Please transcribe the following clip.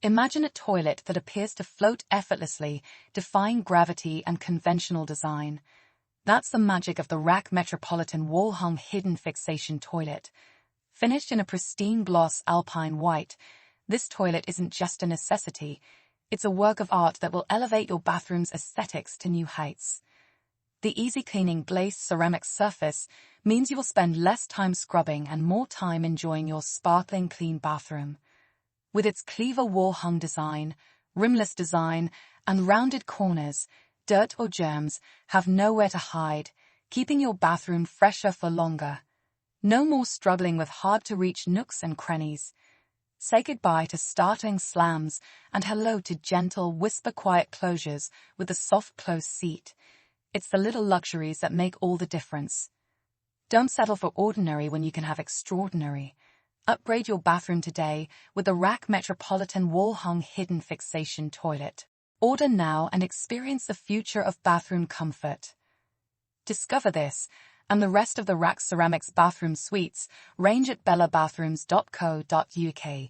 Imagine a toilet that appears to float effortlessly, defying gravity and conventional design. That's the magic of the RAK Metropolitan wall-hung hidden fixation toilet. Finished in a pristine gloss Alpine White, this toilet isn't just a necessity, it's a work of art that will elevate your bathroom's aesthetics to new heights. The easy-cleaning glazed ceramic surface means you will spend less time scrubbing and more time enjoying your sparkling clean bathroom. With its cleaver wall-hung design, rimless design, and rounded corners, dirt or germs have nowhere to hide, keeping your bathroom fresher for longer. No more struggling with hard-to-reach nooks and crannies. Say goodbye to startling slams and hello to gentle, whisper-quiet closures with a soft close seat. It's the little luxuries that make all the difference. Don't settle for ordinary when you can have extraordinary. Upgrade your bathroom today with the RAK Metropolitan wall-hung hidden fixation toilet. Order now and experience the future of bathroom comfort. Discover this and the rest of the RAK Ceramics bathroom suites range at bellabathrooms.co.uk.